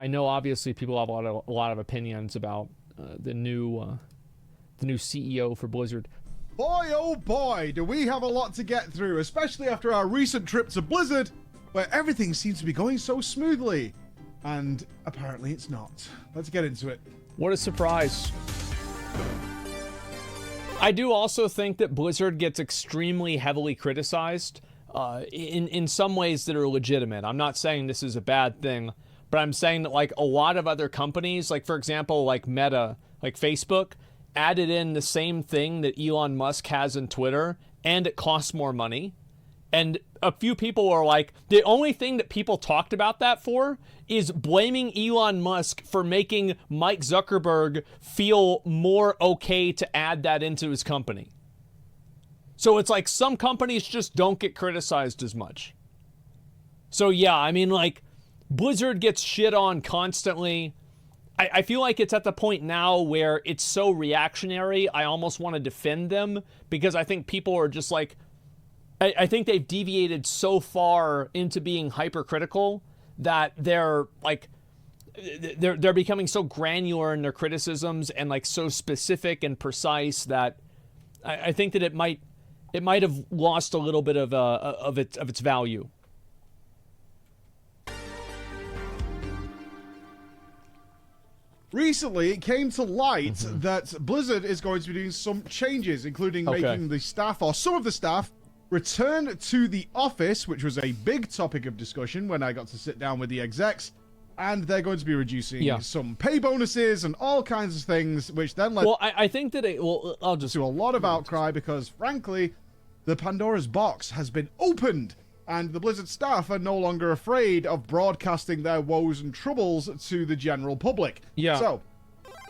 I know obviously people have a lot of opinions about the new CEO for Blizzard. Boy, oh boy, do we have a lot to get through, especially after our recent trip to Blizzard, where everything seems to be going so smoothly. And apparently it's not. Let's get into it. What a surprise. I do also think that Blizzard gets extremely heavily criticized in some ways that are legitimate. I'm not saying this is a bad thing, but I'm saying that like a lot of other companies, like for example, like Meta, like Facebook, added in the same thing that Elon Musk has in Twitter, and it costs more money. And a few people are like, the only thing that people talked about that for is blaming Elon Musk for making Mike Zuckerberg feel more okay to add that into his company. So it's like some companies just don't get criticized as much. So yeah, I mean, like, Blizzard gets shit on constantly. I feel like it's at the point now where it's so reactionary, I almost want to defend them, because I think people are just like, I think they've deviated so far into being hypercritical that they're like, they're becoming so granular in their criticisms and like so specific and precise that I think that it might have lost a little bit of its value. Recently, it came to light that Blizzard is going to be doing some changes, including making the staff, or some of the staff, return to the office, which was a big topic of discussion when I got to sit down with the execs. And they're going to be reducing some pay bonuses and all kinds of things, which then led I think that I'll just to a lot of outcry because, frankly, the Pandora's box has been opened. And the Blizzard staff are no longer afraid of broadcasting their woes and troubles to the general public. Yeah. So,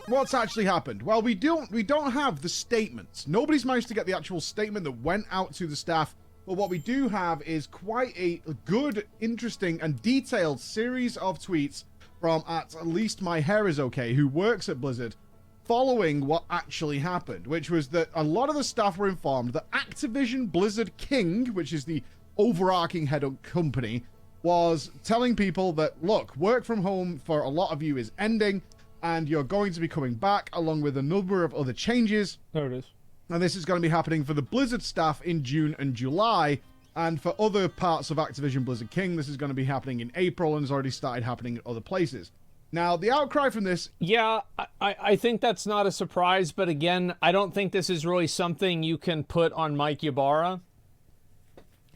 what's actually happened? Well, we don't have the statements. Nobody's managed to get the actual statement that went out to the staff. But what we do have is quite a good, interesting, and detailed series of tweets from at least My Hair Is Okay, who works at Blizzard, following what actually happened, which was that a lot of the staff were informed that Activision Blizzard King, which is the overarching head of company, was telling people that, look, work from home for a lot of you is ending, and you're going to be coming back along with a number of other changes. There it is. And this is going to be happening for the Blizzard staff in June and July, and for other parts of Activision Blizzard King, this is going to be happening in April and has already started happening at other places. Now, the outcry from this... Yeah, I think that's not a surprise, but again, I don't think this is really something you can put on Mike Ybarra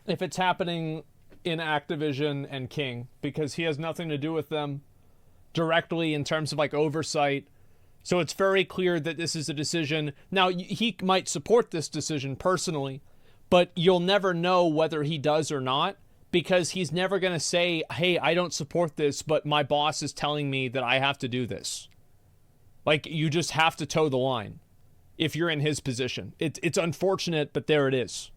if it's happening in Activision and King, because he has nothing to do with them directly in terms of like oversight. So it's very clear that this is a decision. Now, he might support this decision personally, but you'll never know whether he does or not, because he's never going to say, hey, I don't support this, but my boss is telling me that I have to do this. Like, you just have to toe the line if you're in his position. It's unfortunate, but there it is.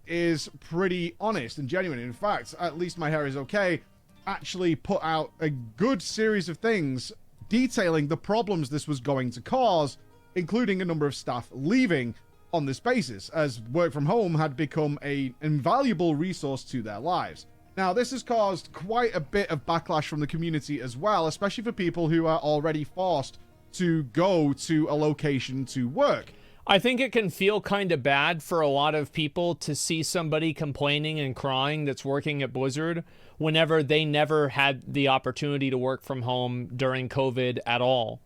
Is pretty honest and genuine. In fact, at least My Hair Is Okay actually put out a good series of things detailing the problems this was going to cause, including a number of staff leaving on this basis, as work from home had become an invaluable resource to their lives. Now, this has caused quite a bit of backlash from the community as well, especially for people who are already forced to go to a location to work. I think it can feel kind of bad for a lot of people to see somebody complaining and crying that's working at Blizzard whenever they never had the opportunity to work from home during COVID at all.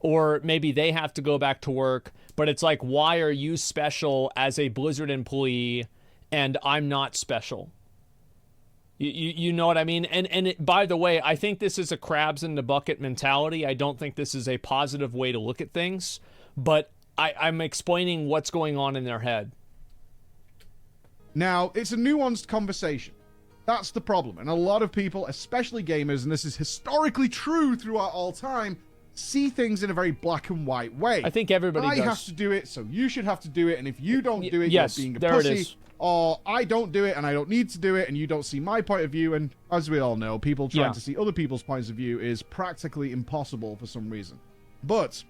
Or maybe they have to go back to work, but it's like, why are you special as a Blizzard employee and I'm not special? You know what I mean? And by the way, I think this is a crabs in the bucket mentality. I don't think this is a positive way to look at things, but I'm explaining what's going on in their head. Now, it's a nuanced conversation. That's the problem. And a lot of people, especially gamers, and this is historically true throughout all time, see things in a very black and white way. I think everybody does. I have to do it, so you should have to do it, and if you don't do it, yes, you're being a there pussy. It is. Or I don't do it, and I don't need to do it, and you don't see my point of view, and as we all know, people trying to see other people's points of view is practically impossible for some reason. But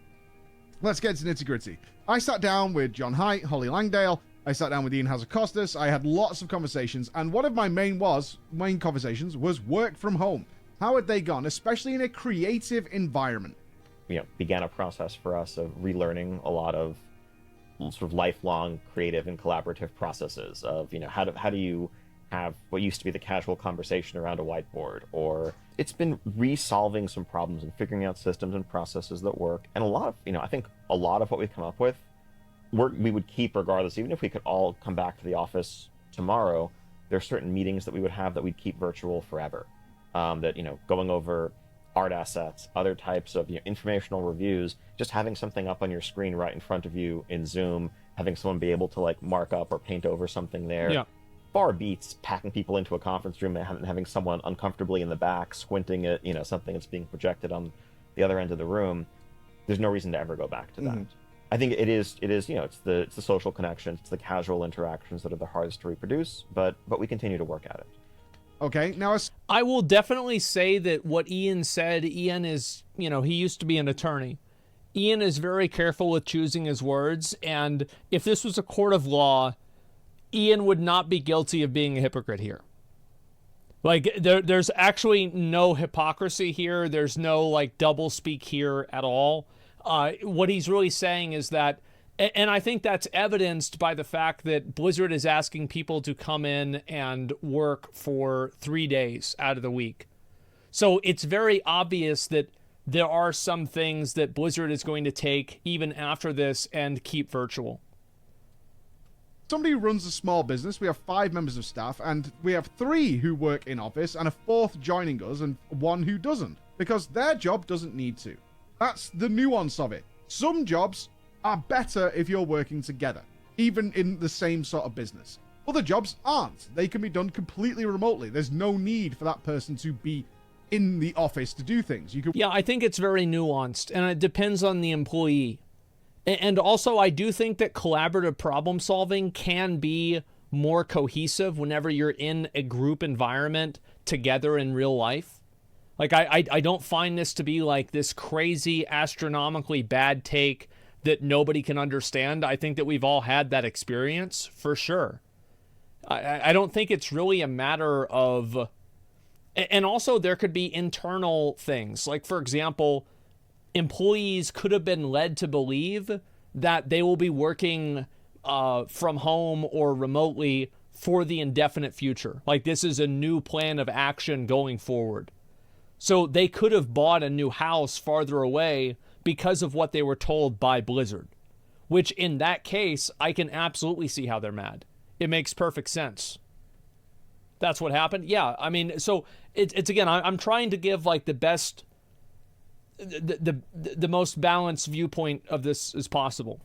let's get to nitty-gritty. I sat down with John Haidt, Holly Langdale. I sat down with Ian Hazakostas. I had lots of conversations, and one of my main conversations was work from home. How had they gone, especially in a creative environment? Began a process for us of relearning a lot of sort of lifelong creative and collaborative processes of, how do you have what used to be the casual conversation around a whiteboard, or it's been resolving some problems and figuring out systems and processes that work. And a lot of, I think a lot of what we've come up with, we would keep regardless, even if we could all come back to the office tomorrow. There are certain meetings that we would have that we'd keep virtual forever. That, going over art assets, other types of informational reviews, just having something up on your screen right in front of you in Zoom, having someone be able to like mark up or paint over something there. Yeah. Far beats packing people into a conference room and having someone uncomfortably in the back squinting at something that's being projected on the other end of the room. There's no reason to ever go back to that. I think it is it's the social connections, it's the casual interactions that are the hardest to reproduce, but we continue to work at it. Okay, now I will definitely say that what Ian said, Ian is, he used to be an attorney. Ian is very careful with choosing his words, and if this was a court of law, Ian would not be guilty of being a hypocrite here. Like, there's actually no hypocrisy here. There's no, like, doublespeak here at all. What he's really saying is that, and I think that's evidenced by the fact that Blizzard is asking people to come in and work for 3 days out of the week. So it's very obvious that there are some things that Blizzard is going to take even after this and keep virtual. Somebody who runs a small business, we have 5 members of staff, and we have 3 who work in office, and a 4th joining us, and 1 who doesn't, because their job doesn't need to. That's the nuance of it. Some jobs are better if you're working together, even in the same sort of business. Other jobs aren't. They can be done completely remotely. There's no need for that person to be in the office to do things. Yeah, I think it's very nuanced, and it depends on the employee. And also, I do think that collaborative problem solving can be more cohesive whenever you're in a group environment together in real life. Like, I don't find this to be like this crazy, astronomically bad take that nobody can understand. I think that we've all had that experience, for sure. I don't think it's really a matter of... And also, there could be internal things. Like, for example, employees could have been led to believe that they will be working from home or remotely for the indefinite future. Like, this is a new plan of action going forward. So they could have bought a new house farther away because of what they were told by Blizzard, which in that case, I can absolutely see how they're mad. It makes perfect sense. That's what happened. Yeah, I mean, so it's again, I'm trying to give like the best, the most balanced viewpoint of this as possible.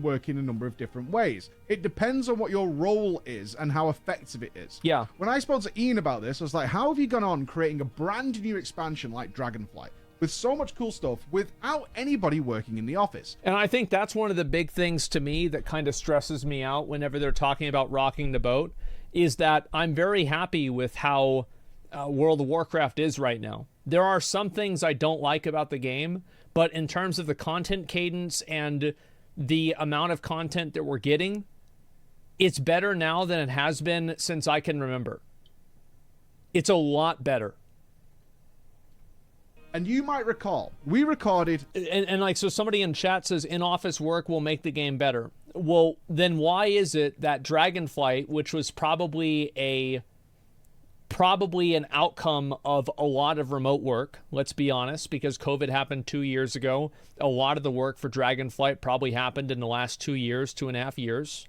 Work in a number of different ways. It depends on what your role is and how effective it is. Yeah. When I spoke to Ian about this, I was like, how have you gone on creating a brand new expansion like Dragonflight with so much cool stuff without anybody working in the office? And I think that's one of the big things to me that kind of stresses me out whenever they're talking about rocking the boat, is that I'm very happy with how World of Warcraft is right now. There are some things I don't like about the game, but in terms of the content cadence and the amount of content that we're getting, it's better now than it has been since I can remember. It's a lot better. And you might recall, we recorded... And like, so somebody in chat says, in-office work will make the game better. Well, then why is it that Dragonflight, which was probably an outcome of a lot of remote work, let's be honest, because COVID happened 2 years ago. A lot of the work for Dragonflight probably happened in the last 2 years, 2.5 years.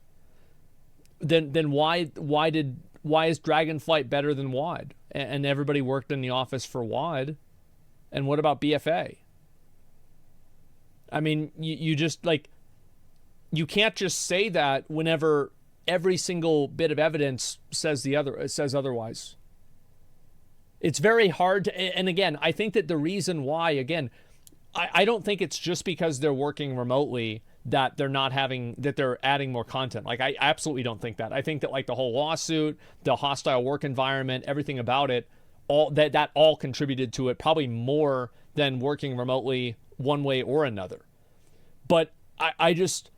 Then why is Dragonflight better than WoD? And everybody worked in the office for WoD. And what about BFA? I mean, you just like, you can't just say that whenever every single bit of evidence says otherwise. It's very hard to, and again, I think that the reason why, again, I don't think it's just because they're working remotely that they're adding more content. Like, I absolutely don't think that. I think that like the whole lawsuit, the hostile work environment, everything about it, all that all contributed to it, probably more than working remotely one way or another. But I just,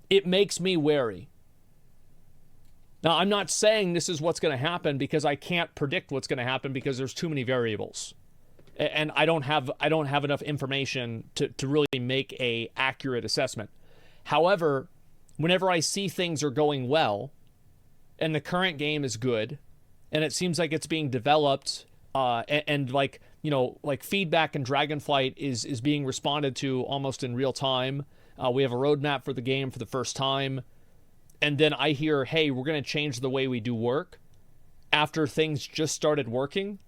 it makes me wary. Now, I'm not saying this is what's going to happen because I can't predict what's going to happen because there's too many variables. And I don't have enough information to really make a accurate assessment. However, whenever I see things are going well and the current game is good and it seems like it's being developed and like, you know, like feedback and Dragonflight is being responded to almost in real time. We have a roadmap for the game for the first time. And then I hear, hey, we're going to change the way we do work after things just started working.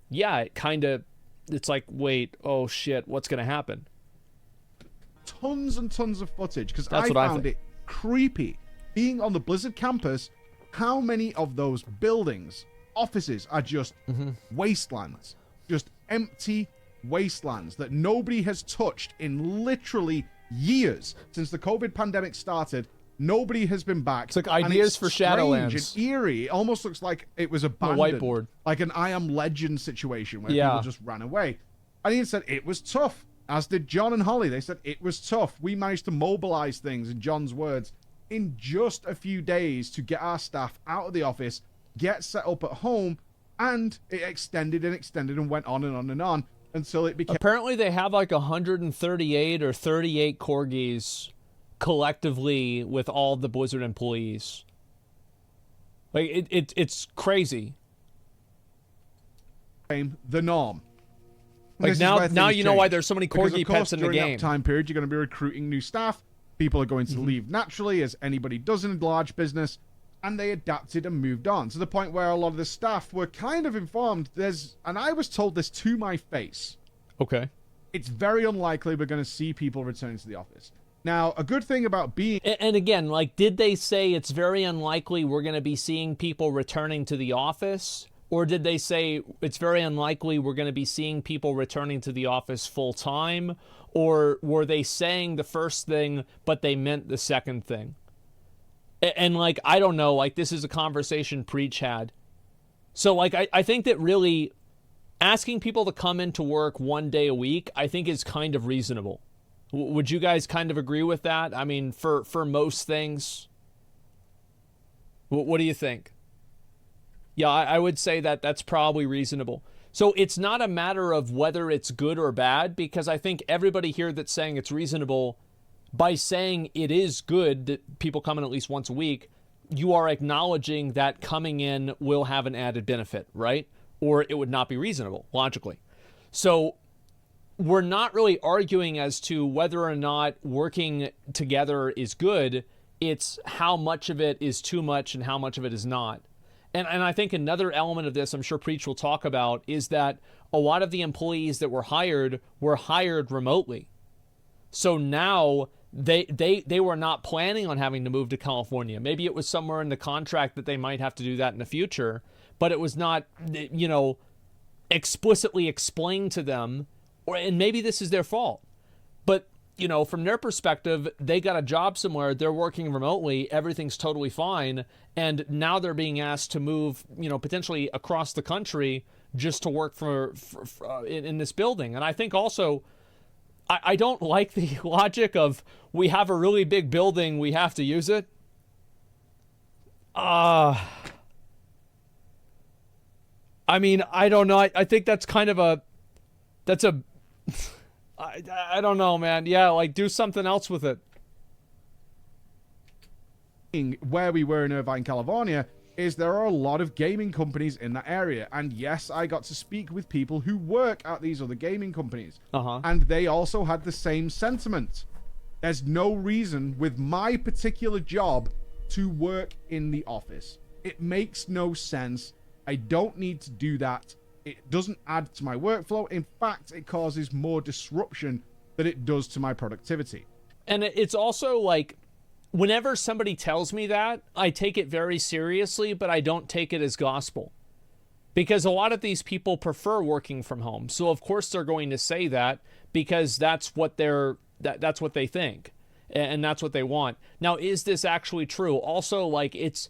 Yeah, it's like, wait, oh shit, what's going to happen? Tons and tons of footage, because I found it creepy being on the Blizzard campus. How many of those buildings, offices are just wastelands, just empty wastelands that nobody has touched in literally years since the COVID pandemic started. Nobody has been back. It's like ideas for Shadowlands. And eerie. It almost looks like it was abandoned. A whiteboard. Like an I Am Legend situation where people just ran away. And he said it was tough, as did John and Holly. They said it was tough. We managed to mobilize things, in John's words, in just a few days to get our staff out of the office, get set up at home, and it extended and went on and on and on until it became... Apparently they have like 138 or 38 corgis collectively with all the Blizzard employees. Like it's crazy. The norm. Like now you know why there's so many corgi pets in the game. During that time period, you're going to be recruiting new staff. People are going to leave naturally, as anybody does in a large business, and they adapted and moved on to the point where a lot of the staff were kind of informed. And I was told this to my face. Okay. It's very unlikely we're going to see people returning to the office. Now, a good thing about being... And again, like, did they say it's very unlikely we're going to be seeing people returning to the office? Or did they say it's very unlikely we're going to be seeing people returning to the office full time? Or were they saying the first thing, but they meant the second thing? And like, I don't know, like, this is a conversation Preach had. So, like, I think that really asking people to come into work 1 day a week, I think is kind of reasonable. Would you guys kind of agree with that? I mean, for most things, what do you think? Yeah, I would say that that's probably reasonable. So it's not a matter of whether it's good or bad, because I think everybody here that's saying it's reasonable, by saying it is good that people come in at least once a week, you are acknowledging that coming in will have an added benefit, right? Or it would not be reasonable, logically. So we're not really arguing as to whether or not working together is good. It's how much of it is too much and how much of it is not. And I think another element of this, I'm sure Preach will talk about, is that a lot of the employees that were hired remotely. So now they were not planning on having to move to California. Maybe it was somewhere in the contract that they might have to do that in the future, but it was not, you know, explicitly explained to them. And maybe this is their fault, but, you know, from their perspective, they got a job somewhere, they're working remotely, everything's totally fine, and now they're being asked to move, you know, potentially across the country just to work in this building. And I think also, I don't like the logic of, we have a really big building, we have to use it. I mean, I don't know, I think that's kind of I don't know, man. Yeah, like, do something else with it. Where we were in Irvine, California, is there are a lot of gaming companies in that area. And yes, I got to speak with people who work at these other gaming companies. And they also had the same sentiment. There's no reason with my particular job to work in the office. It makes no sense. I don't need to do that. It doesn't add to my workflow. In fact, it causes more disruption than it does to my productivity. And it's also like, whenever somebody tells me that, I take it very seriously, but I don't take it as gospel. Because a lot of these people prefer working from home. So of course they're going to say that, because that's what that's what they think. And that's what they want. Now, is this actually true? Also, like, it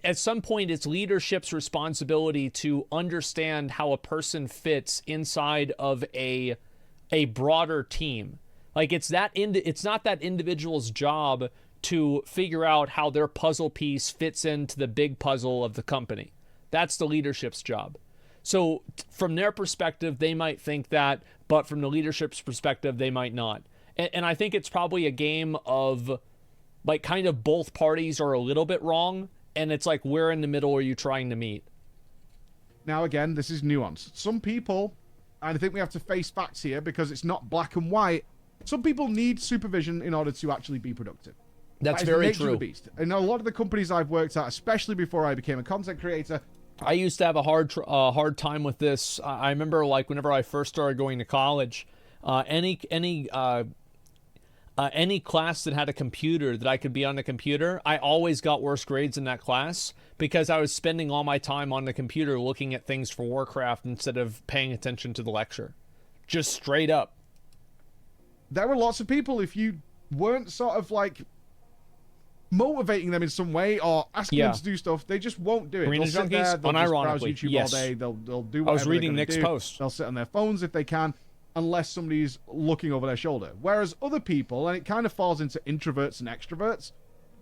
at some point, it's leadership's responsibility to understand how a person fits inside of a broader team. Like, it's not that individual's job to figure out how their puzzle piece fits into the big puzzle of the company. That's the leadership's job. So from their perspective, they might think that, but from the leadership's perspective, they might not. And I think it's probably a game of like kind of both parties are a little bit wrong. And it's like, where in the middle are you trying to meet? Now, again, this is nuanced. Some people, and I think we have to face facts here because it's not black and white. Some people need supervision in order to actually be productive. That's That is the very nature of true. the beast. And a lot of the companies I've worked at, especially before I became a content creator, I used to have a hard time with this. I remember like whenever I first started going to college, any class that had a computer that I could be on the computer, I always got worse grades in that class because I was spending all my time on the computer looking at things for Warcraft instead of paying attention to the lecture. Just straight up. there were lots of people, if you weren't sort of like motivating them in some way or asking them to do stuff, they just won't do it. Arena They'll sit junkies, there, they'll just browse unironically, YouTube yes. all day. They'll do whatever I was reading they're Nick's gonna do. post. They'll sit on their phones if they can, unless somebody's looking over their shoulder. Whereas other people, and it kind of falls into introverts and extroverts,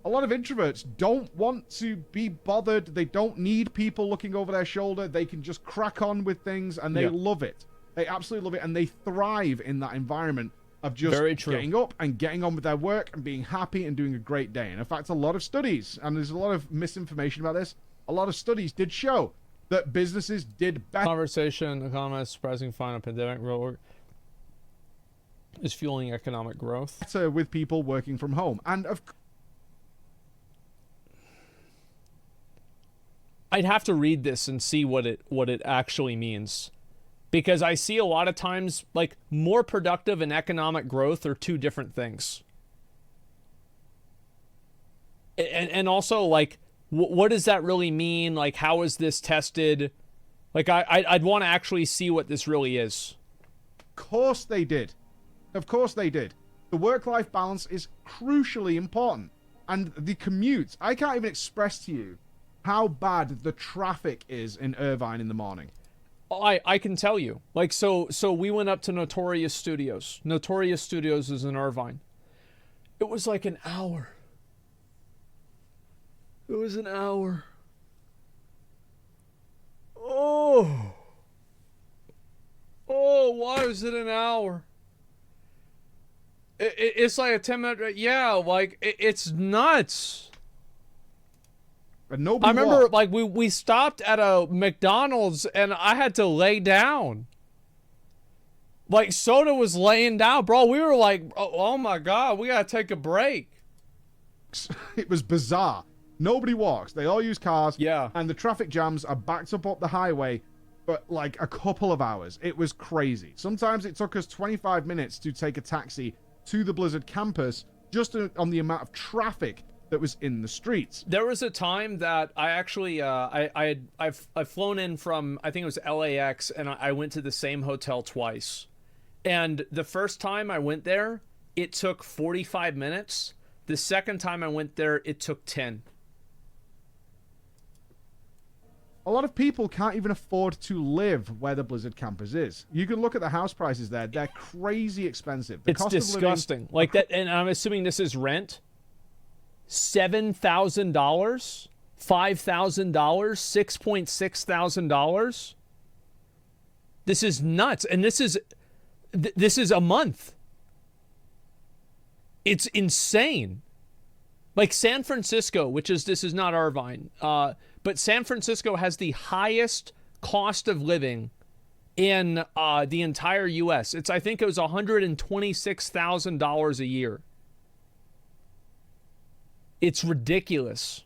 a lot of introverts don't want to be bothered. They don't need people looking over their shoulder. They can just crack on with things, and they love it. They absolutely love it, and they thrive in that environment of just getting up and getting on with their work and being happy and doing a great day. And in fact, a lot of studies, and there's a lot of misinformation about this, a lot of studies did show that businesses did better. Conversation, economists, surprising find a pandemic is fueling economic growth. With people working from home. And I'd have to read this and see what it actually means. Because I see a lot of times, like, more productive and economic growth are two different things. And also, like, what does that really mean? Like, how is this tested? Like, I'd want to actually see what this really is. Of course they did. Of course they did. The work-life balance is crucially important. And the commute, I can't even express to you how bad the traffic is in Irvine in the morning. I can tell you. Like, so we went up to Notorious Studios. Notorious Studios is in Irvine. It was like an hour. It was an hour. Oh, why was it an hour? It's like a 10-minute... Yeah, like, it's nuts. But nobody I remember, walked. like, we stopped at a McDonald's, and I had to lay down. Like, Soda was laying down. Bro, we were like, oh my God, we gotta take a break. It was bizarre. Nobody walks. They all use cars. Yeah. And the traffic jams are backed up the highway for like a couple of hours. It was crazy. Sometimes it took us 25 minutes to take a taxi to the Blizzard campus just on the amount of traffic that was in the streets. There was a time that I actually I've flown in from, I think it was LAX, and I went to the same hotel twice. And the first time I went there, it took 45 minutes. The second time I went there, it took 10. A lot of people can't even afford to live where the Blizzard campus is. You can look at the house prices there. They're crazy expensive. It's disgusting. Like that, and I'm assuming this is rent. $7,000, $5,000, $6,600. This is nuts, and this is a month. It's insane. Like San Francisco, this is not Irvine, but San Francisco has the highest cost of living in the entire U.S. I think it was $126,000 a year. It's ridiculous.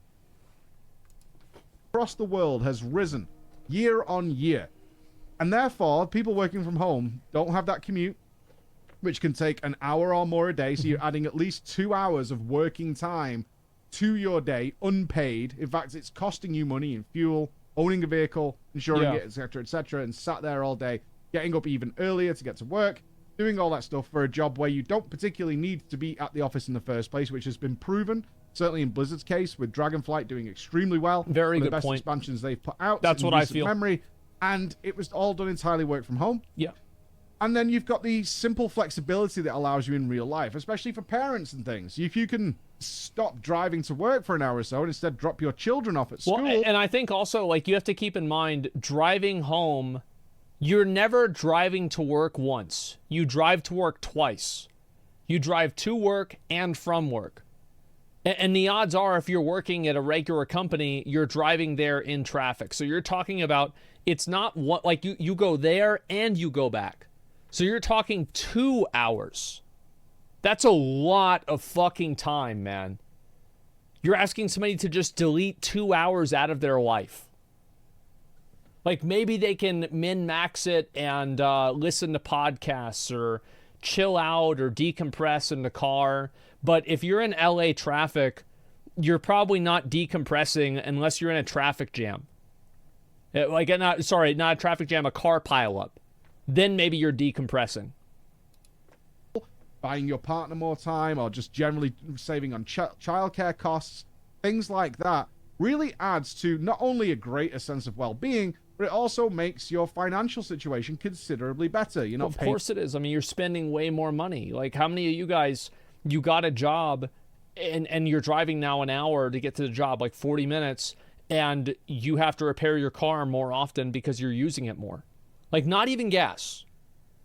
Across the world has risen year on year. And therefore, people working from home don't have that commute, which can take an hour or more a day. So you're adding at least 2 hours of working time to your day, unpaid. In fact, it's costing you money in fuel, owning a vehicle, insuring it, etc., and sat there all day, getting up even earlier to get to work, doing all that stuff for a job where you don't particularly need to be at the office in the first place, which has been proven. Certainly in Blizzard's case, with Dragonflight doing extremely well. Very good the best point. expansions they've put out. That's what I feel. Memory, and it was all done entirely work from home. Yeah. And then you've got the simple flexibility that allows you in real life, especially for parents and things. If you can stop driving to work for an hour or so and instead drop your children off at school. Well, and I think also, like, you have to keep in mind, driving home, you're never driving to work once. You drive to work twice. You drive to work and from work. And the odds are, if you're working at a regular company, you're driving there in traffic. So you're talking about, it's not what, like, you go there and you go back. So you're talking 2 hours. That's a lot of fucking time, man. You're asking somebody to just delete 2 hours out of their life. Like, maybe they can min-max it and listen to podcasts or chill out or decompress in the car. But if you're in LA traffic, you're probably not decompressing unless you're in a traffic jam. Like, not a traffic jam, a car pileup. Then maybe you're decompressing. Buying your partner more time, or just generally saving on childcare costs, things like that, really adds to not only a greater sense of well-being, but it also makes your financial situation considerably better. You're not Of course it is. I mean, you're spending way more money. Like, how many of you guys, you got a job and you're driving now an hour to get to the job, like 40 minutes, and you have to repair your car more often because you're using it more? Like, not even gas.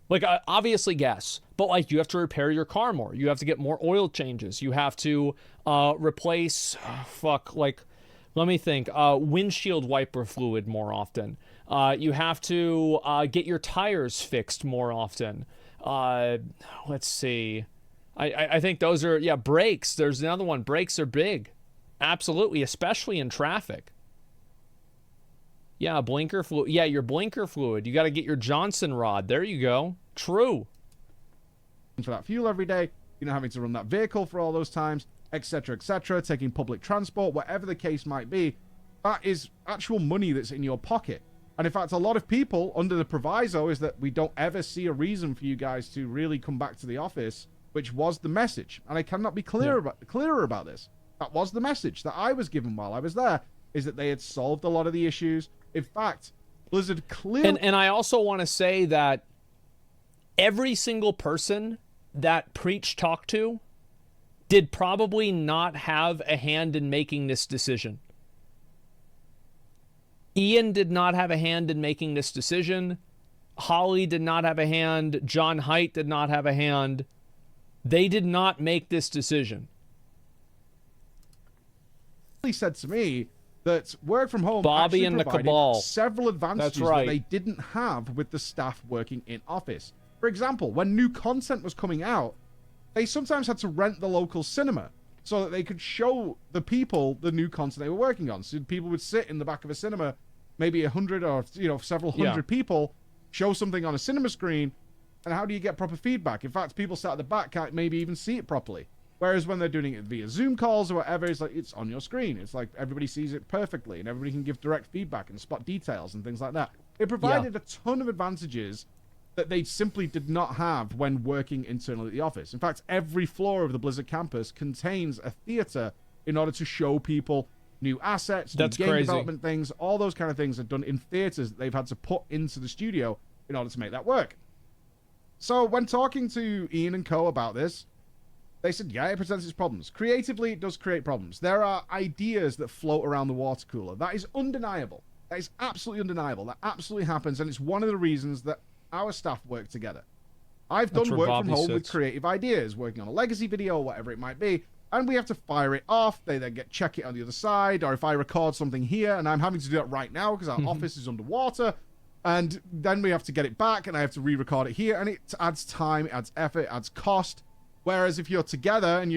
Like, obviously gas, but, like, you have to repair your car more. You have to get more oil changes. You have to replace, let me think, windshield wiper fluid more often. You have to get your tires fixed more often. Let's see. I think those are, yeah, brakes. There's another one. Brakes are big. Absolutely, especially in traffic. Yeah, blinker fluid. Yeah, your blinker fluid. You got to get your Johnson rod. There you go. True. For that fuel every day, you're not having to run that vehicle for all those times, etc., etc., taking public transport, whatever the case might be. That is actual money that's in your pocket. And in fact, a lot of people, under the proviso, is that we don't ever see a reason for you guys to really come back to the office, which was the message. And I cannot be clearer about this. That was the message that I was given while I was there, is that they had solved a lot of the issues. In fact, Blizzard clearly... And I also want to say that every single person that Preach talked to did probably not have a hand in making this decision. Ian did not have a hand in making this decision. Holly did not have a hand. John Haidt did not have a hand. They did not make this decision. He said to me that work from home Bobby and the Cabal. Several advantages that they didn't have with the staff working in office. For example, when new content was coming out, they sometimes had to rent the local cinema so that they could show the people the new content they were working on. So people would sit in the back of a cinema, maybe 100 or several hundred people, show something on a cinema screen, and how do you get proper feedback? In fact, people sat at the back can't maybe even see it properly. Whereas when they're doing it via Zoom calls or whatever, it's like it's on your screen. It's like everybody sees it perfectly, and everybody can give direct feedback and spot details and things like that. It provided a ton of advantages that they simply did not have when working internally at the office. In fact, every floor of the Blizzard campus contains a theater in order to show people new assets, new game development things. All those kind of things are done in theaters that they've had to put into the studio in order to make that work. So when talking to Ian and co about this, they said, yeah, it presents its problems. Creatively, it does create problems. There are ideas that float around the water cooler. That is undeniable. That is absolutely undeniable. That absolutely happens, and it's one of the reasons that our staff work together. I've done work from home with creative ideas, working on a legacy video or whatever it might be, and we have to fire it off. They then check it on the other side, or if I record something here, and I'm having to do that right now because our office is underwater, and then we have to get it back, and I have to re-record it here, and it adds time, it adds effort, it adds cost. Whereas if you're together and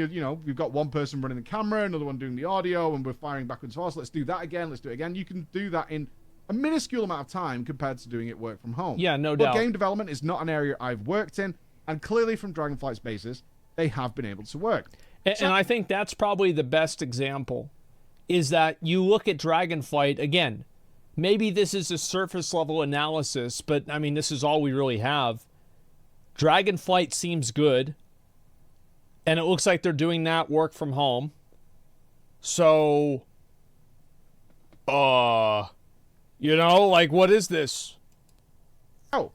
we've got one person running the camera, another one doing the audio, and we're firing backwards and forwards, let's do that again, let's do it again. You can do that in a minuscule amount of time compared to doing it work from home. Yeah, no doubt. But game development is not an area I've worked in, and clearly from Dragonflight's basis, they have been able to work. And I think that's probably the best example, is that you look at Dragonflight, again, maybe this is a surface level analysis, but I mean, this is all we really have. Dragonflight seems good, and it looks like they're doing that work from home. So, like, what is this? Oh.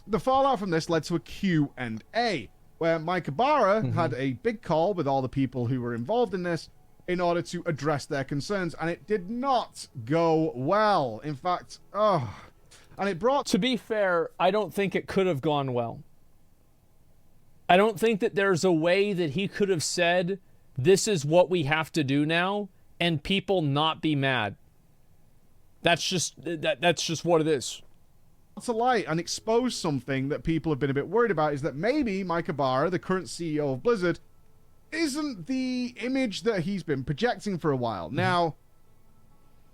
The fallout from this led to a Q&A, where Mike Ibarra had a big call with all the people who were involved in this in order to address their concerns, and it did not go well. In fact, and it brought... To be fair, I don't think it could have gone well. I don't think that there's a way that he could have said, this is what we have to do now, and people not be mad. That's just what it is. To light and expose something that people have been a bit worried about, is that maybe Mike Ibarra, the current CEO of Blizzard, isn't the image that he's been projecting for a while. Now,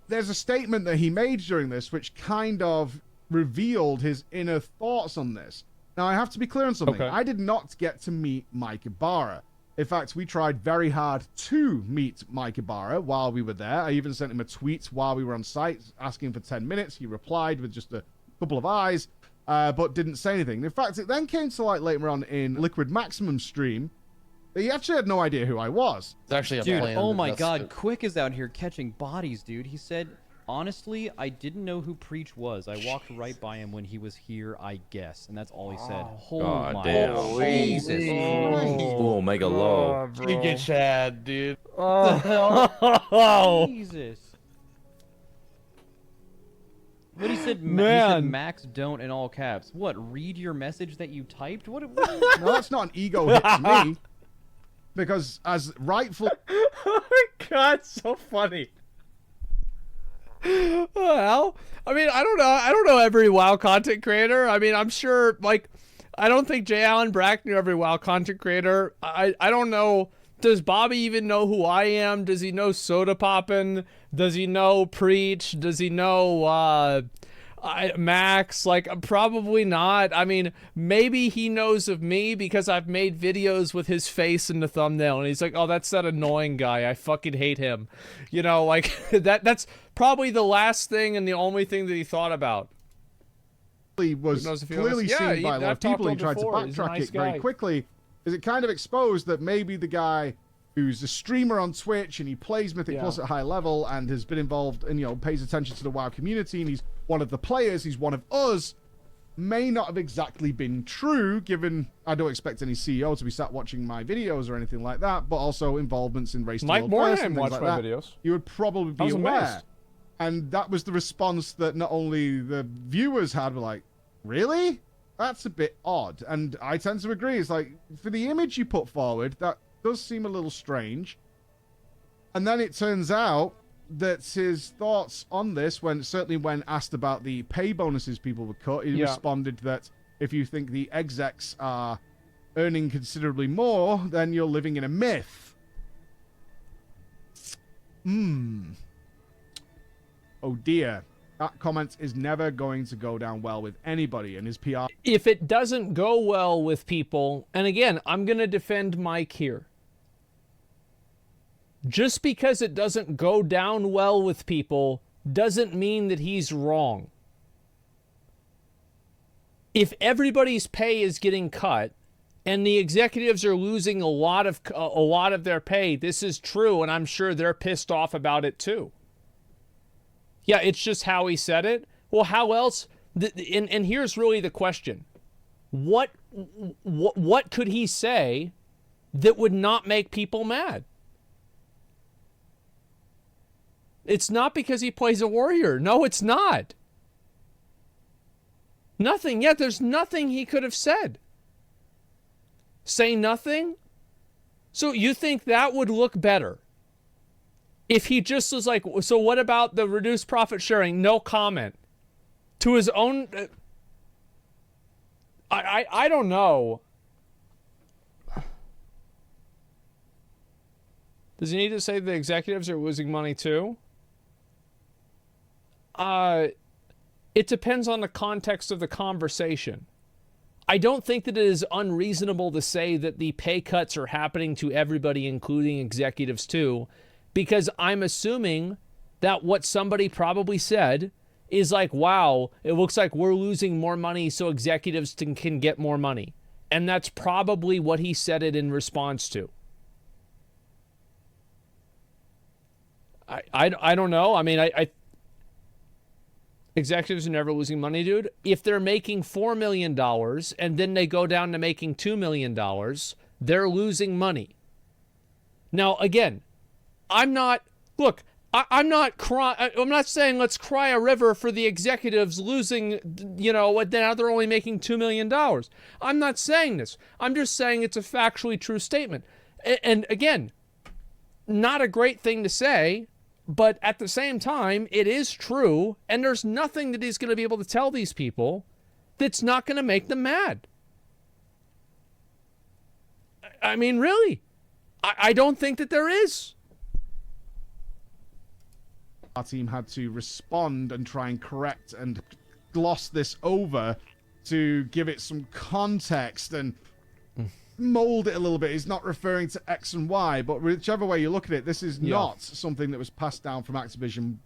there's a statement that he made during this which kind of revealed his inner thoughts on this. Now, I have to be clear on something. Okay. I did not get to meet Mike Ibarra. In fact, we tried very hard to meet Mike Ibarra while we were there. I even sent him a tweet while we were on site asking for 10 minutes. He replied with just a couple of eyes, but didn't say anything. In fact, it then came to light later on in Liquid Maximum stream that he actually had no idea who I was. It's actually a Dude, plan. oh my That's god, it. Quick is out here catching bodies, dude. He said, honestly, I didn't know who Preach was. I walked right by him when he was here, I guess. And that's all he said. Oh God my damn. Jesus. Oh, mega low. You get Chad, dude. Oh, Jesus. But he said, he said, Man. Max don't in all caps. What, read your message that you typed? What? No, that's not an ego hit to me. Because as rightful... oh my god, so funny. Well, I mean, I don't know every WoW content creator. I mean, I'm sure, like, I don't think J. Allen Brack knew every WoW content creator. I don't know. Does Bobby even know who I am? Does he know Soda Poppin'? Does he know Preach? Does he know Max? Like, probably not. I mean, maybe he knows of me because I've made videos with his face in the thumbnail, and he's like, oh, that's that annoying guy. I fucking hate him. You know, like, that's probably the last thing and the only thing that he thought about. was knows if he clearly knows- yeah, seen by a lot I've of people. talked He to tried him to before. He's a backtrack nice it very guy. quickly, is it kind of exposed that maybe the guy who's a streamer on Twitch and he plays Mythic Plus at high level and has been involved and, you know, pays attention to the WoW community, and he's one of the players, he's one of us, may not have exactly been true, given I don't expect any CEO to be sat watching my videos or anything like that, but also involvements in Race to Mike World First Morhaime and things watched like my that. videos. You would probably I be was aware. amazed. And that was the response that not only the viewers had, were like, really? That's a bit odd. And I tend to agree. It's like, for the image you put forward, that does seem a little strange. And then it turns out that his thoughts on this, certainly when asked about the pay bonuses people would cut, he responded that if you think the execs are earning considerably more, then you're living in a myth. Oh dear. That comment is never going to go down well with anybody, and his PR... If it doesn't go well with people, and again, I'm going to defend Mike here. Just because it doesn't go down well with people doesn't mean that he's wrong. If everybody's pay is getting cut and the executives are losing a lot of their pay, this is true, and I'm sure they're pissed off about it too. Yeah, it's just how he said it. Well, how else? And here's really the question: what could he say that would not make people mad? It's not because he plays a warrior. No, it's not. Nothing. Yeah, there's nothing he could have said. Say nothing? So you think that would look better? If he just was like, so what about the reduced profit sharing? No comment. To his own... I don't know. Does he need to say the executives are losing money too? It depends on the context of the conversation. I don't think that it is unreasonable to say that the pay cuts are happening to everybody, including executives too, because I'm assuming that what somebody probably said is like, wow, it looks like we're losing more money so executives can get more money. And that's probably what he said it in response to. I don't know. I mean, Executives are never losing money, dude. If they're making $4 million and then they go down to making $2 million, they're losing money. Now, again, I'm not saying let's cry a river for the executives losing, now they're only making $2 million. I'm not saying this. I'm just saying it's a factually true statement. And again, not a great thing to say, but at the same time, it is true, and there's nothing that he's going to be able to tell these people that's not going to make them mad. I mean, really, I don't think that there is. Our team had to respond and try and correct and gloss this over to give it some context and mold it a little bit. He's not referring to X and Y, but whichever way you look at it, this is not something that was passed down from Activision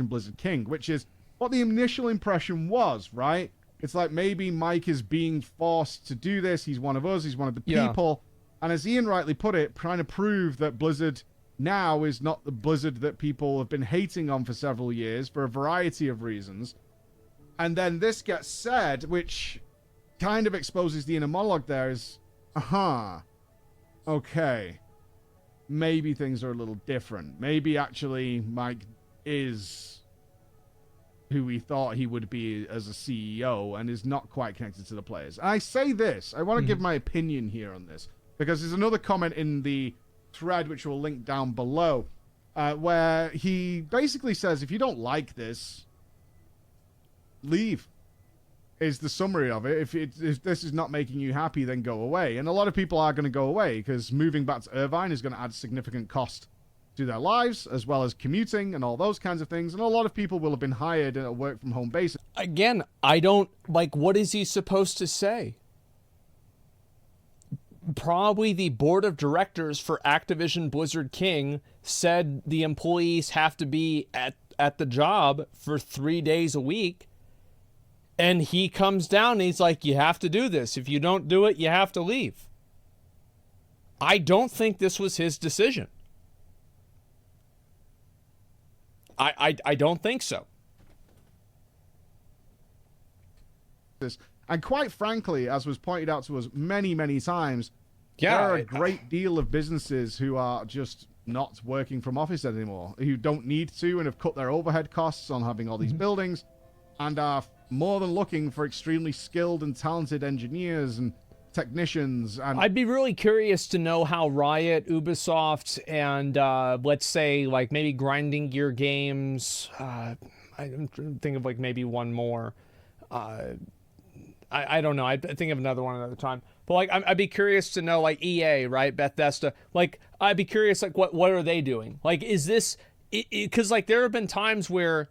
Blizzard King, which is what the initial impression was, right? It's like maybe Mike is being forced to do this. He's one of us. He's one of the people. And as Ian rightly put it, trying to prove that Blizzard now is not the Blizzard that people have been hating on for several years for a variety of reasons. And then this gets said, which kind of exposes the inner monologue there is, okay, maybe things are a little different. Maybe actually Mike is who we thought he would be as a CEO and is not quite connected to the players. And I say this, I want to give my opinion here on this, because there's another comment in the thread, which we'll link down below, where he basically says, if you don't like this, leave. Is the summary of it. If this is not making you happy, then go away. And a lot of people are going to go away because moving back to Irvine is going to add significant cost to their lives, as well as commuting and all those kinds of things. And a lot of people will have been hired at a work from home basis. Again, I don't what is he supposed to say? Probably the board of directors for Activision Blizzard King said the employees have to be at the job for 3 days a week. And he comes down and he's like, you have to do this. If you don't do it, you have to leave. I don't think this was his decision. I don't think so. And quite frankly, as was pointed out to us many, many times, there are a great deal of businesses who are just not working from office anymore, who don't need to and have cut their overhead costs on having all these buildings and are more than looking for extremely skilled and talented engineers and technicians. And I'd be really curious to know how Riot, Ubisoft, and let's say maybe Grinding Gear Games, I'm trying to think of maybe one more. I don't know. I'd think of another one another time. But I'd be curious to know EA, right? Bethesda. I'd be curious what are they doing? Is this because there have been times where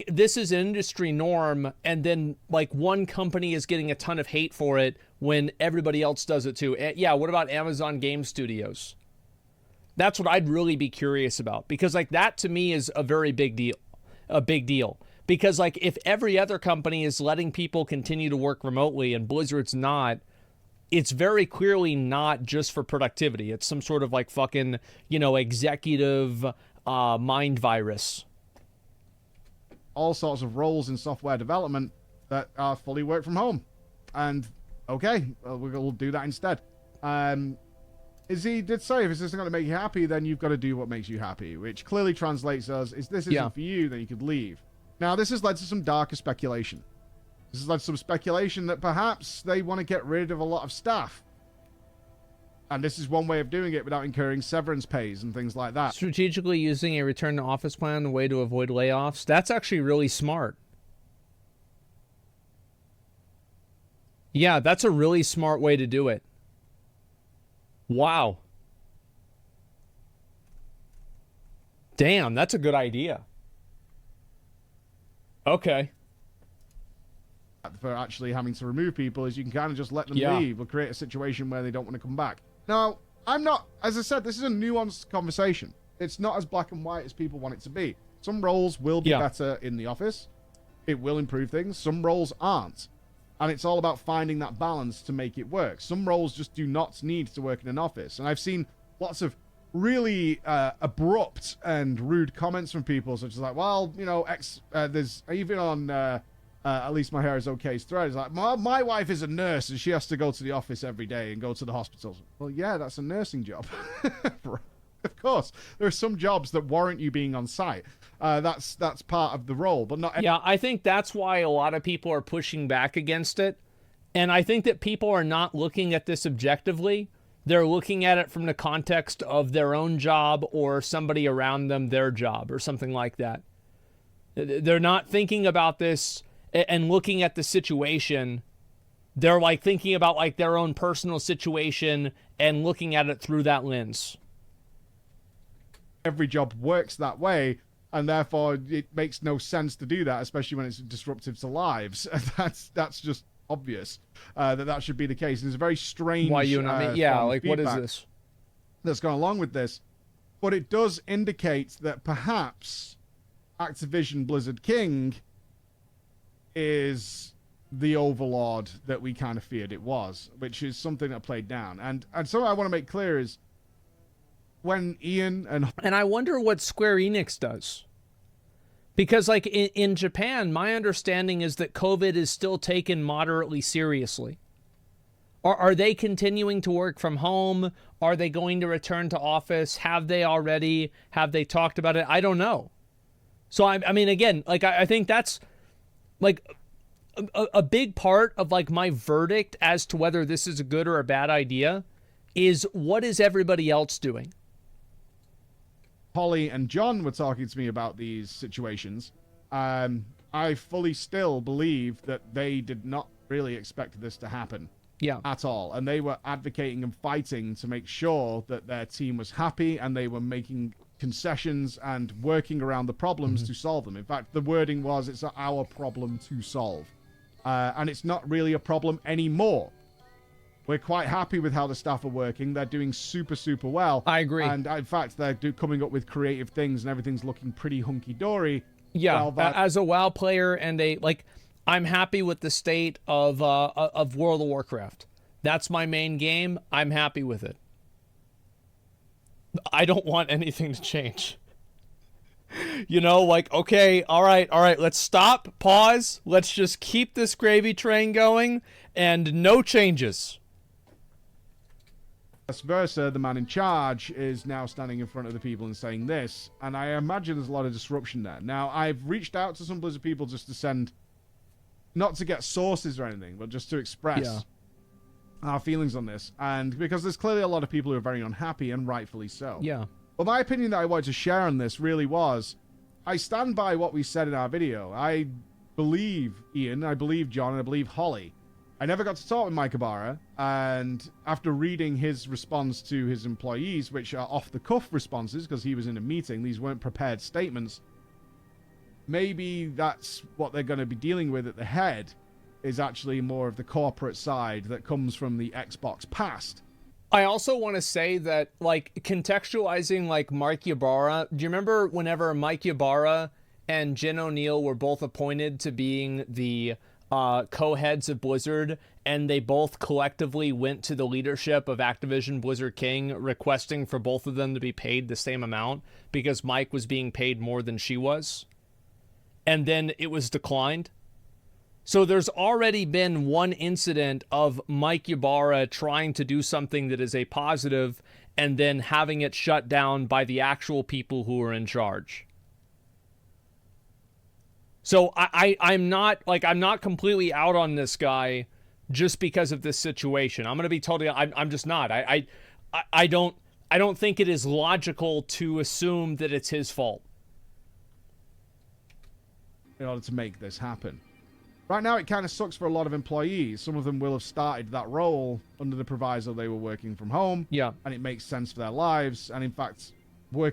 this is an industry norm, and then one company is getting a ton of hate for it when everybody else does it too. And, what about Amazon Game Studios? That's what I'd really be curious about, because that to me is a very big deal. A big deal. Because if every other company is letting people continue to work remotely and Blizzard's not, it's very clearly not just for productivity. It's some sort of fucking, executive mind virus. All sorts of roles in software development that are fully work from home. And, okay, we'll do that instead. He did say, if this isn't going to make you happy, then you've got to do what makes you happy, which clearly translates as, if this isn't for you, then you could leave. Now, this has led to some darker speculation. This has led to some speculation that perhaps they want to get rid of a lot of staff. And this is one way of doing it without incurring severance pays and things like that. Strategically using a return to office plan, a way to avoid layoffs. That's actually really smart. Yeah, that's a really smart way to do it. Wow. Damn, that's a good idea. Okay. For actually having to remove people is you can kind of just let them leave or create a situation where they don't want to come back. Now, I'm not, as I said, this is a nuanced conversation. It's not as black and white as people want it to be. Some roles will be better in the office. It will improve things. Some roles aren't. And it's all about finding that balance to make it work. Some roles just do not need to work in an office. And I've seen lots of really abrupt and rude comments from people, such as like, well, you know, there's even on At Least My Hair Is Okay's thread, it's like, my wife is a nurse and she has to go to the office every day and go to the hospitals. Well, yeah, that's a nursing job. Of course, there are some jobs that warrant you being on site. That's part of the role, but not. Yeah, I think that's why a lot of people are pushing back against it. And I think that people are not looking at this objectively. They're looking at it from the context of their own job or somebody around them, their job, or something like that. They're not thinking about this and looking at the situation. They're like thinking about like their own personal situation and looking at it through that lens. Every job works that way, and therefore it makes no sense to do that, especially when it's disruptive to lives. That's just obvious that should be the case. And it's a very strange. Why you not me? Yeah, like what is this? That's gone along with this, but it does indicate that perhaps Activision Blizzard King is the overlord that we kind of feared it was, which is something that played down. And something I want to make clear is when Ian and I wonder what Square Enix does. Because like in Japan, my understanding is that COVID is still taken moderately seriously. Are they continuing to work from home? Are they going to return to office? Have they already? Have they talked about it? I don't know. So I mean, again, like I think that's like a big part of like my verdict as to whether this is a good or a bad idea is what is everybody else doing? Holly and John were talking to me about these situations. I fully still believe that they did not really expect this to happen. Yeah. At all. And they were advocating and fighting to make sure that their team was happy, and they were making concessions and working around the problems to solve them. In fact, the wording was, it's our problem to solve. And it's not really a problem anymore. We're quite happy with how the staff are working. They're doing super, super well. I agree. And in fact, they're coming up with creative things and everything's looking pretty hunky-dory. Yeah, well, as a WoW player and I'm happy with the state of World of Warcraft. That's my main game. I'm happy with it. I don't want anything to change. You know, like, okay, all right, let's stop, pause, let's just keep this gravy train going, and no changes. Vice versa, the man in charge is now standing in front of the people and saying this, and I imagine there's a lot of disruption there. Now, I've reached out to some Blizzard people just to send, not to get sources or anything, but just to express our feelings on this, and because there's clearly a lot of people who are very unhappy, and rightfully so. Yeah. But my opinion that I wanted to share on this really was, I stand by what we said in our video. I believe Ian, I believe John, and I believe Holly. I never got to talk with Mike Ibarra, and after reading his response to his employees, which are off-the-cuff responses, because he was in a meeting, these weren't prepared statements, maybe that's what they're going to be dealing with at the head, is actually more of the corporate side that comes from the Xbox past. I also want to say that, like, contextualizing, like, Mike Ybarra, do you remember whenever Mike Ybarra and Jen O'Neill were both appointed to being the co-heads of Blizzard, and they both collectively went to the leadership of Activision Blizzard King requesting for both of them to be paid the same amount because Mike was being paid more than she was, and then it was declined? So there's already been one incident of Mike Ybarra trying to do something that is a positive and then having it shut down by the actual people who are in charge. So I'm not completely out on this guy just because of this situation. I'm going to be totally, I'm just not. I don't think it is logical to assume that it's his fault in order to make this happen. Right now, it kind of sucks for a lot of employees. Some of them will have started that role under the proviso they were working from home. Yeah. And it makes sense for their lives. And in fact,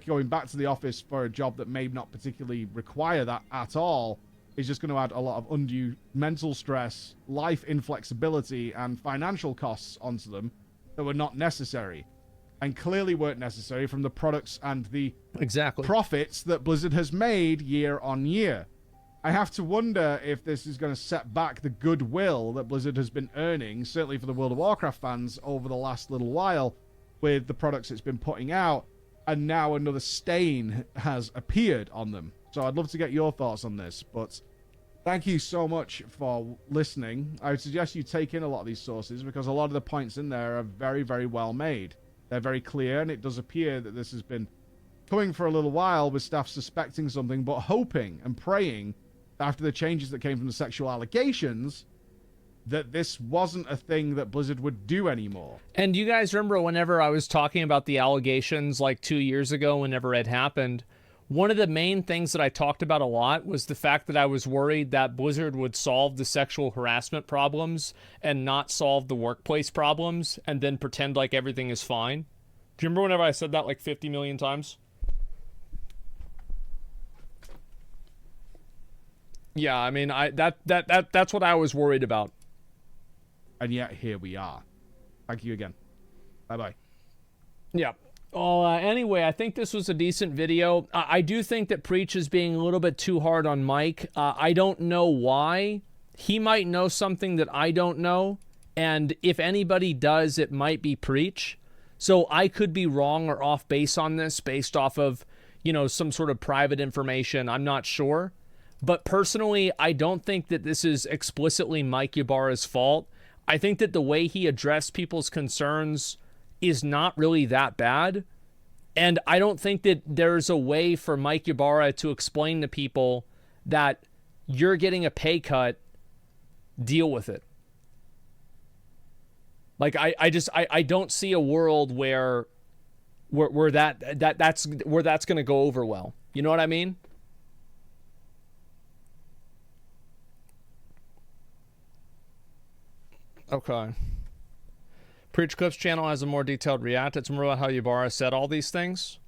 going back to the office for a job that may not particularly require that at all is just going to add a lot of undue mental stress, life inflexibility, and financial costs onto them that were not necessary. And clearly weren't necessary from the products and the profits that Blizzard has made year on year. I have to wonder if this is going to set back the goodwill that Blizzard has been earning, certainly for the World of Warcraft fans, over the last little while with the products it's been putting out. and now another stain has appeared on them. So I'd love to get your thoughts on this, but thank you so much for listening. I would suggest you take in a lot of these sources because a lot of the points in there are very, very well made. They're very clear, and it does appear that this has been coming for a little while with staff suspecting something, but hoping and praying after the changes that came from the sexual allegations that this wasn't a thing that Blizzard would do anymore. And you guys remember whenever I was talking about the allegations like 2 years ago, whenever it happened, one of the main things that I talked about a lot was the fact that I was worried that Blizzard would solve the sexual harassment problems and not solve the workplace problems and then pretend like everything is fine. Do you remember whenever I said that like 50 million times? Yeah, I mean, that's what I was worried about. And yet, here we are. Thank you again. Bye-bye. Yeah. Well, anyway, I think this was a decent video. I do think that Preach is being a little bit too hard on Mike. I don't know why. He might know something that I don't know. And if anybody does, it might be Preach. So I could be wrong or off base on this based off of, you know, some sort of private information. I'm not sure. But personally, I don't think that this is explicitly Mike Ybarra's fault. I think that the way he addressed people's concerns is not really that bad. And I don't think that there's a way for Mike Ybarra to explain to people that you're getting a pay cut, deal with it. Like, I don't see a world where that's going to go over well. You know what I mean? Okay. Preach Clips channel has a more detailed react. It's more about how Ybarra said all these things.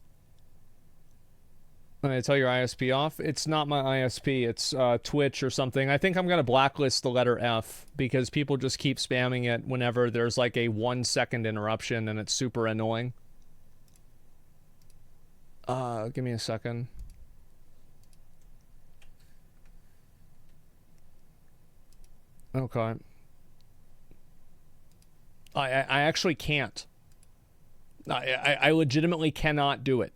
I tell your ISP off. It's not my ISP. It's Twitch or something. I think I'm going to blacklist the letter F because people just keep spamming it whenever there's like a 1 second interruption and it's super annoying. Give me a second. Okay. I actually can't. I legitimately cannot do it.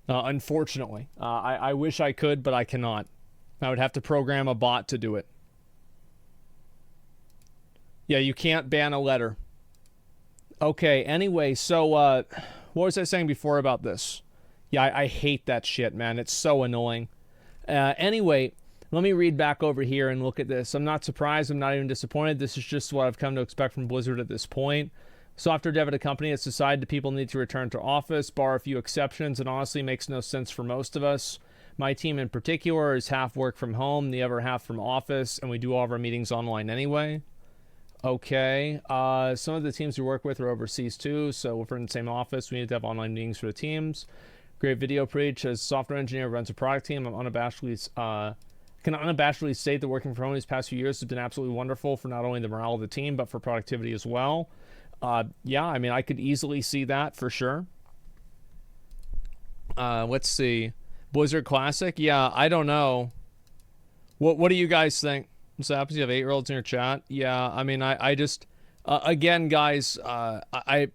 Unfortunately. I wish I could, but I cannot. I would have to program a bot to do it. Yeah, you can't ban a letter. Okay, anyway, so what was I saying before about this? Yeah, I hate that shit, man. It's so annoying. Anyway, let me read back over here and look at this. I'm not surprised. I'm not even disappointed. This is just what I've come to expect from Blizzard at this point. Software dev at a company has decided that people need to return to office, bar a few exceptions. It honestly makes no sense for most of us. My team in particular is half work from home, the other half from office, and we do all of our meetings online anyway. Okay. Some of the teams we work with are overseas too, so if we're in the same office, we need to have online meetings for the teams. Great video, Preach. As a software engineer who runs a product team, I'm can unabashedly state that working from home these past few years has been absolutely wonderful for not only the morale of the team, but for productivity as well. Yeah, I mean, I could easily see that for sure. Let's see. Blizzard Classic? Yeah, I don't know. What do you guys think? What's happens? You have 8-year-olds in your chat? Yeah, I mean, I just... again, guys, I'm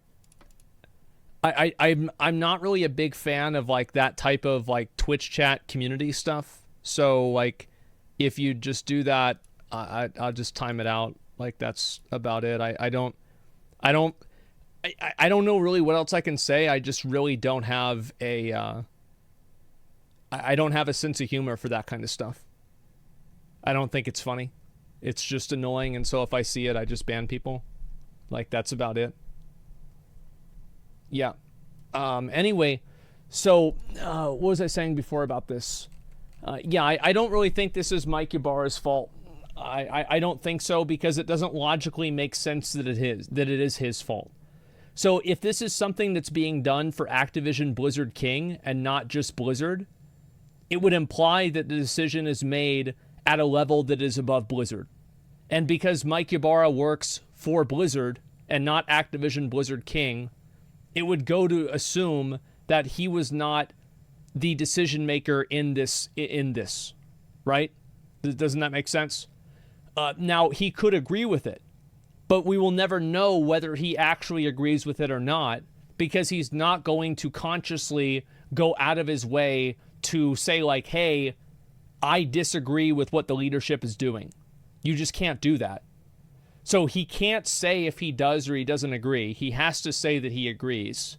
not really a big fan of, like, that type of, like, Twitch chat community stuff. So, like, if you just do that, I'll just time it out. Like, that's about it. I don't know really what else I can say. I just really don't have a I don't have a sense of humor for that kind of stuff. I don't think it's funny. It's just annoying, and so if I see it, I just ban people. Like, that's about it. Yeah. Anyway, so what was I saying before about this? Yeah, I don't really think this is Mike Ybarra's fault. I don't think so, because it doesn't logically make sense that it is his fault. So if this is something that's being done for Activision Blizzard King and not just Blizzard, it would imply that the decision is made at a level that is above Blizzard. And because Mike Ybarra works for Blizzard and not Activision Blizzard King, it would go to assume that he was not the decision maker in this, right? Doesn't that make sense? Now, he could agree with it, but we will never know whether he actually agrees with it or not, because he's not going to consciously go out of his way to say like, hey, I disagree with what the leadership is doing. You just can't do that. So he can't say if he does or he doesn't agree. He has to say that he agrees.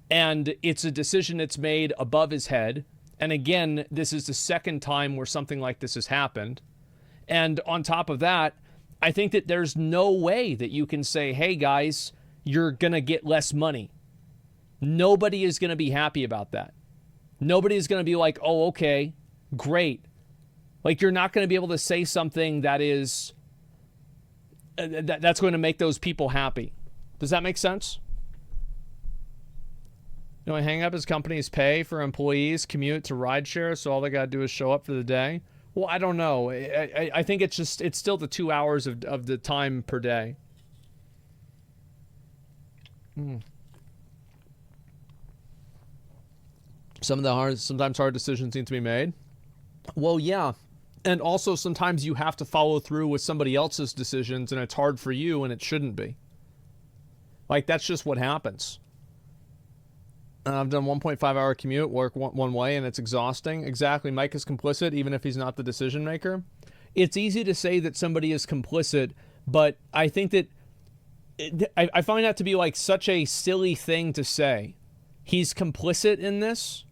And it's a decision that's made above his head. And again, this is the second time where something like this has happened. And on top of that, I think that there's no way that you can say, hey guys, you're going to get less money. Nobody is going to be happy about that. Nobody is going to be like, oh, okay, great. Like, you're not going to be able to say something that is, that's going to make those people happy. Does that make sense? You know, hang up his company's pay for employees commute to rideshare, so all they got to do is show up for the day. Well, I don't know. I think it's still the 2 hours of the time per day. Sometimes hard decisions need to be made. Well, yeah. And also sometimes you have to follow through with somebody else's decisions, and it's hard for you, and it shouldn't be. Like, that's just what happens. I've done 1.5 hour commute, work one way, and it's exhausting. Exactly. Mike is complicit, even if he's not the decision maker. It's easy to say that somebody is complicit, but I think that I find that to be like such a silly thing to say. He's complicit in this.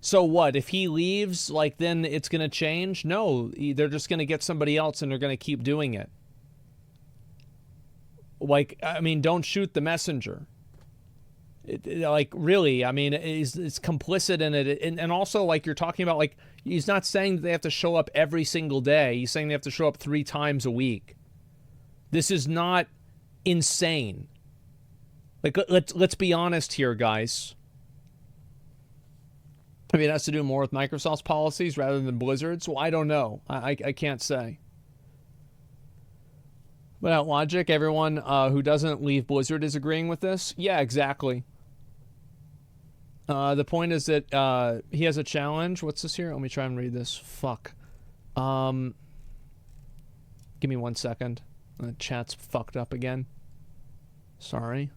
So what? If he leaves, like, then it's going to change? No, they're just going to get somebody else and they're going to keep doing it. Like, I mean, don't shoot the messenger. Like, really, I mean, it's complicit in it. And also, like, you're talking about, like, he's not saying that they have to show up every single day. He's saying they have to show up 3 times a week. This is not insane. Like, let's be honest here, guys. I mean, it has to do more with Microsoft's policies rather than Blizzard's. Well, I don't know. I can't say. Without logic, everyone who doesn't leave Blizzard is agreeing with this. Yeah, exactly. The point is that he has a challenge. What's this here? Let me try and read this. Fuck. Give me 1 second. The chat's fucked up again. Sorry.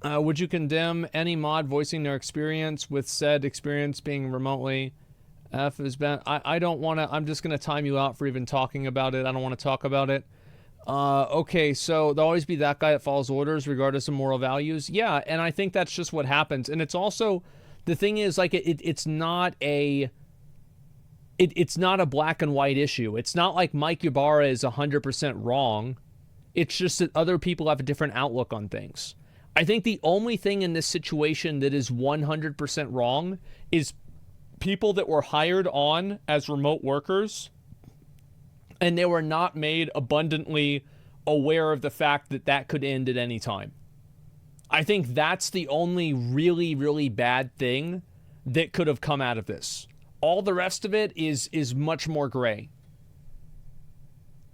Would you condemn any mod voicing their experience with said experience being remotely? F has been. I don't want to. I'm just going to time you out for even talking about it. I don't want to talk about it. Okay, so there'll always be that guy that follows orders regardless of moral values. Yeah, and I think that's just what happens. And it's also, the thing is, like, it's not a black and white issue. It's not like Mike Ybarra is 100% wrong. It's just that other people have a different outlook on things. I think the only thing in this situation that is 100% wrong is people that were hired on as remote workers and they were not made abundantly aware of the fact that that could end at any time. I think that's the only really, really bad thing that could have come out of this. All the rest of it is much more gray.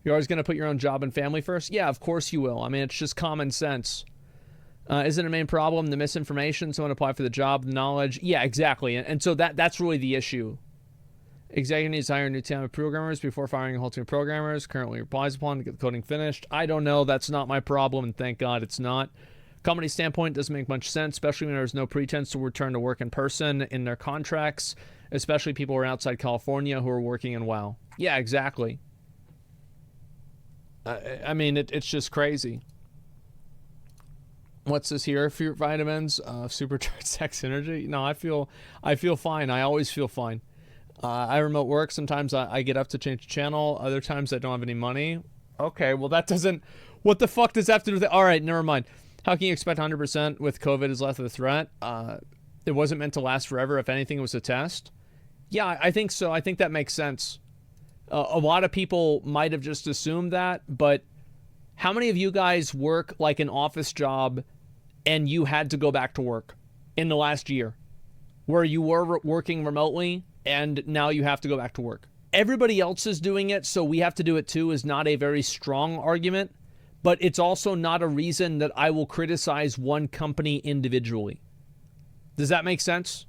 You're always going to put your own job and family first? Yeah, of course you will. I mean, it's just common sense. Isn't a main problem the misinformation? Someone apply for the job, the knowledge. Yeah, exactly. And so that's really the issue. Executive needs to hire a new team of programmers before firing a whole team of programmers. Currently replies upon to get the coding finished. I don't know. That's not my problem, and thank God it's not. Company standpoint doesn't make much sense, especially when there's no pretense to return to work in person in their contracts, especially people who are outside California who are working in WoW. Yeah, exactly. I mean, it's just crazy. What's this here? Fruit vitamins, supercharged sex energy. No, I feel fine. I always feel fine. I remote work. Sometimes I get up to change the channel. Other times I don't have any money. Okay, well that doesn't. What the fuck does that have to do with it? All right, never mind. How can you expect 100% with COVID is less of a threat? It wasn't meant to last forever. If anything, it was a test. Yeah, I think so. I think that makes sense. A lot of people might have just assumed that, but how many of you guys work like an office job and you had to go back to work in the last year where you were working remotely and now you have to go back to work? Everybody else is doing it, so we have to do it too is not a very strong argument, but it's also not a reason that I will criticize one company individually. Does that make sense?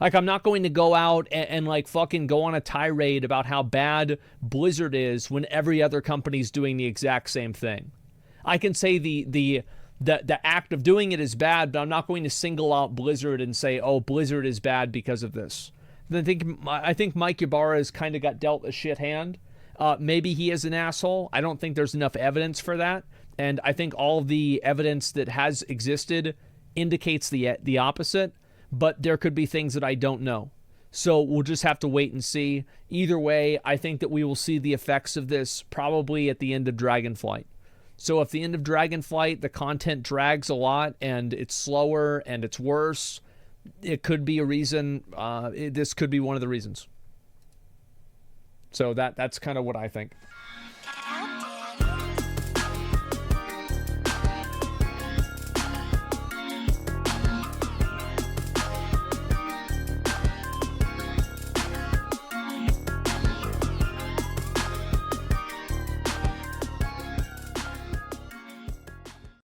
Like, I'm not going to go out and like fucking go on a tirade about how bad Blizzard is when every other company's doing the exact same thing. I can say the the act of doing it is bad, but I'm not going to single out Blizzard and say, oh, Blizzard is bad because of this. I think Mike Ybarra has kind of got dealt a shit hand. Maybe he is an asshole. I don't think there's enough evidence for that. And I think all the evidence that has existed indicates the opposite. But there could be things that I don't know. So we'll just have to wait and see. Either way, I think that we will see the effects of this probably at the end of Dragonflight. So if the end of Dragonflight, the content drags a lot and it's slower and it's worse, it could be a reason. This could be one of the reasons. So that's kind of what I think.